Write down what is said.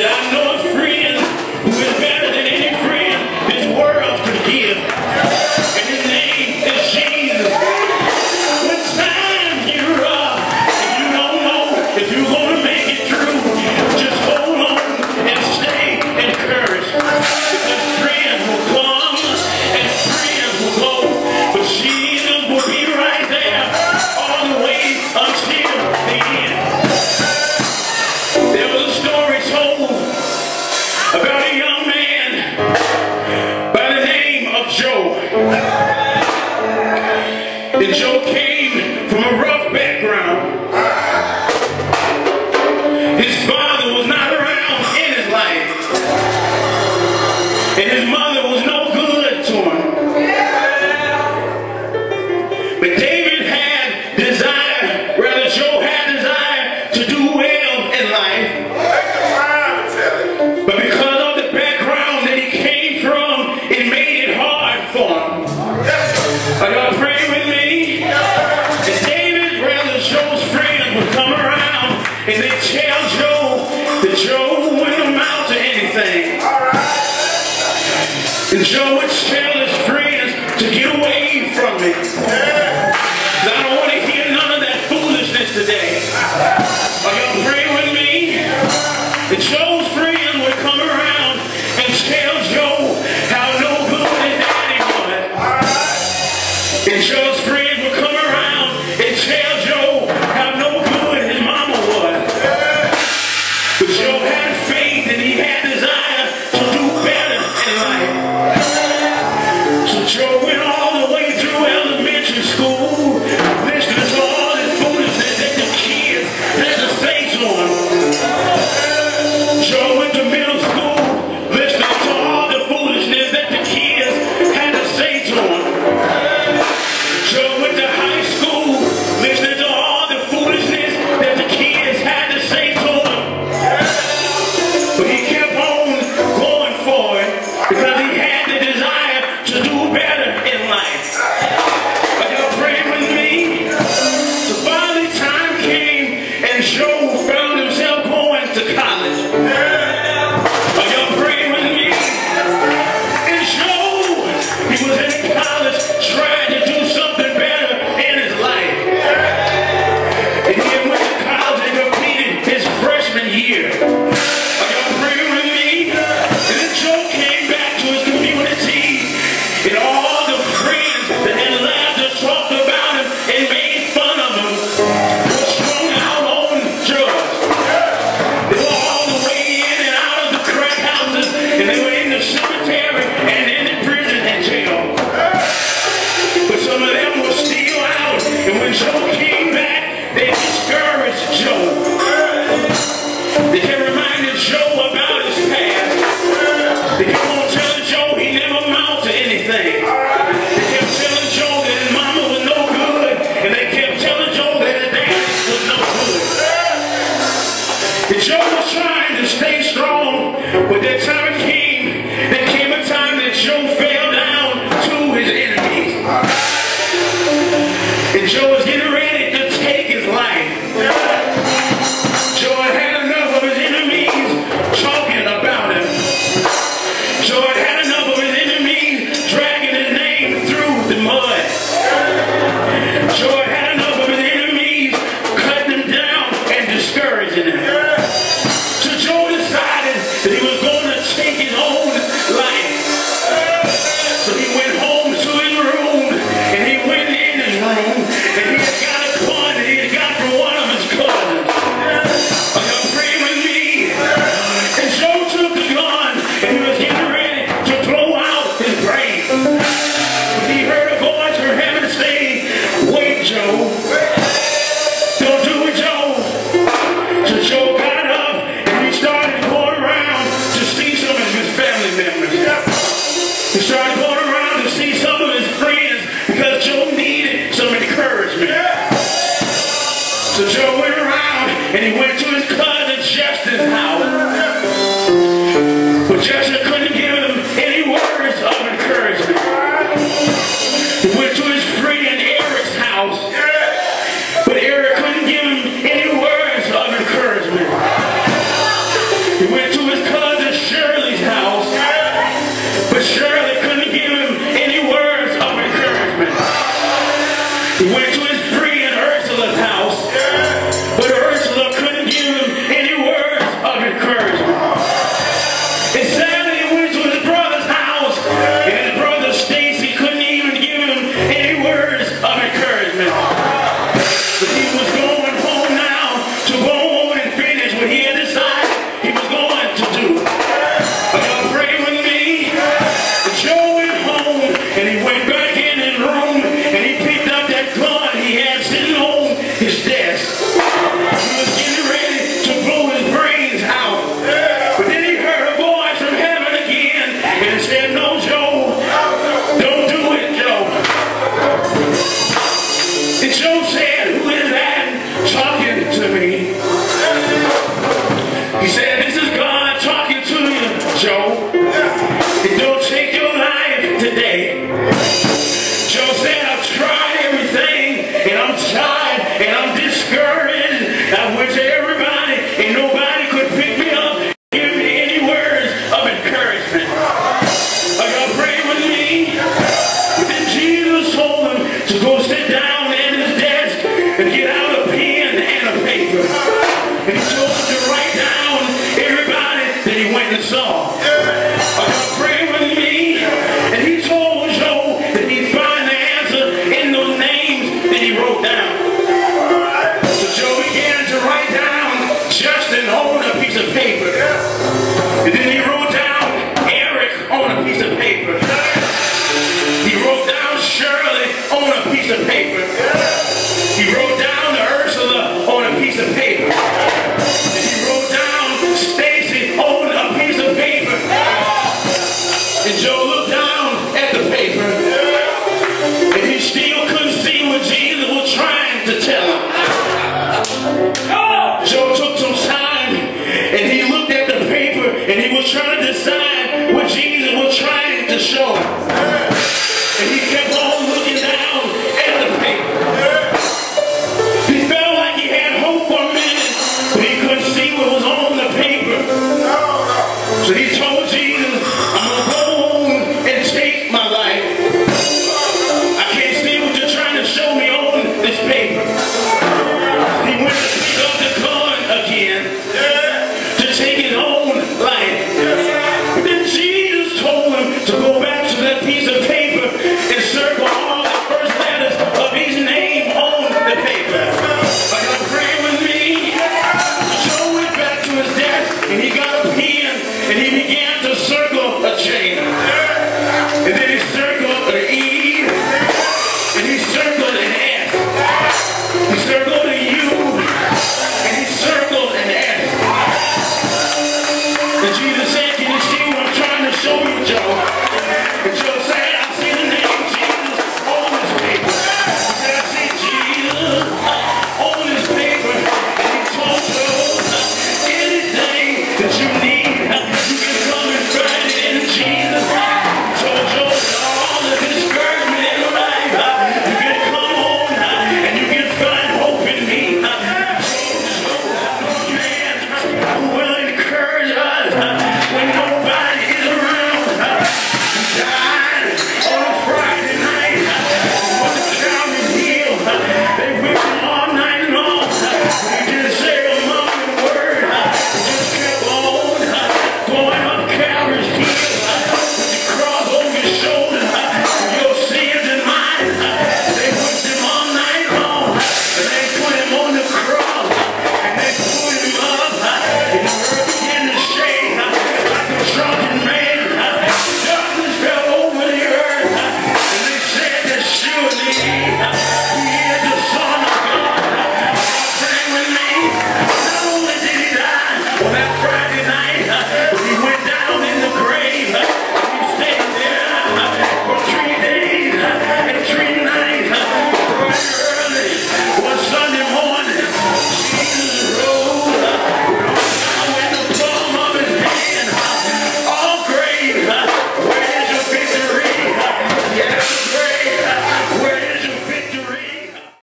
Said, I know a friend who is better than any friend this world could give. And his name is Jesus. When times get rough and you don't know if you're going to make it through, just hold on and stay encouraged. Because friends will come and friends will go, but Jesus will be right there all the way until the end. There was a story told about a young man by the name of Joe. And Joe came from a rough background. His father was not around in his life, and his mother was no good to him. But David had desire, rather Joe had desire to do well in life. But because of the background that he came from, it made it hard for him. Are y'all praying with me? And David, rather Joe's friends would come around and they tell Joe that Joe wouldn't amount to anything. And Joe would tell his friends to get away from me. I don't want to hear none of that foolishness today. Are y'all praying with me? And Joe's friends would come around and tell Joe how no good his daddy was. And Joe's friends would come around and tell Joe how no good his mama was. But Joe had faith and he had desire to do better in life. So Joe went all the way through elementary school, listening to all this foolishness that the kids had to say to him. Joe went to middle school, listening to all the foolishness that the kids had to say to him. Joe went to high school, listening to all the foolishness that the kids had to say to him. But he kept on going for it because he had the desire to do better in life. Are y'all praying with me? So finally time came and Joe found himself going to college. Are y'all praying with me? And Joe, he was in college trying to do something better in his life. And he went to college and completed his freshman year. Are y'all praying with me? And then Joe came back to his community, and all the friends that had laughed and talked about him and made fun of him were strung out on drugs. They were all the way in and out of the crack houses, and they were in the cemetery and in the prison and jail. But some of them were still out, and when Joe came back, they discouraged Joe. They kept reminding Joe about his past. They kept on telling Joe he never amounted to anything. They kept telling Joe that his mama was no good, and they kept telling Joe that his dad was no good. And Joe was trying to stay strong, but that time came. There came a time that Joe fell down to his enemies. And Joe was getting ready to take his life. Joe had had enough of his enemies talking about him. Joe had had enough of his enemies dragging his name through the mud. Joe had had enough of his enemies cutting him down and discouraging him. So Joe decided that he was going to take his own life. So he went home to his room, and he went in his room, and he had got a gun that he had got from one of his cousins. Are y'all praying with me? And Joe took the gun, and he was getting ready to blow out his brain. But he heard a voice from heaven say, "Wait, Joe. Don't do it, Joe." So Joe got up, and he started going around to see some of his family members. He started going around to see some of his friends because Joe needed some encouragement. So Joe went around and he went to his cousin Justin's house. But Justin couldn't give him any words of encouragement. He went to his friend Eric's house, but Eric couldn't give him any words of encouragement. He went to his trying to decide what Jesus was trying to show him. And he kept on looking down at the paper. He felt like he had hope for a minute, but he couldn't see what was on the paper. So he told Jesus, I'm going to go home and take my life. I can't see what you're trying to show me on this paper. He went to pick up the gun again to take his own life. But then Jesus told him to go back to that piece of paper and circle all the first letters of his name on the paper. Are you praying with me? Joe went back to his desk and he got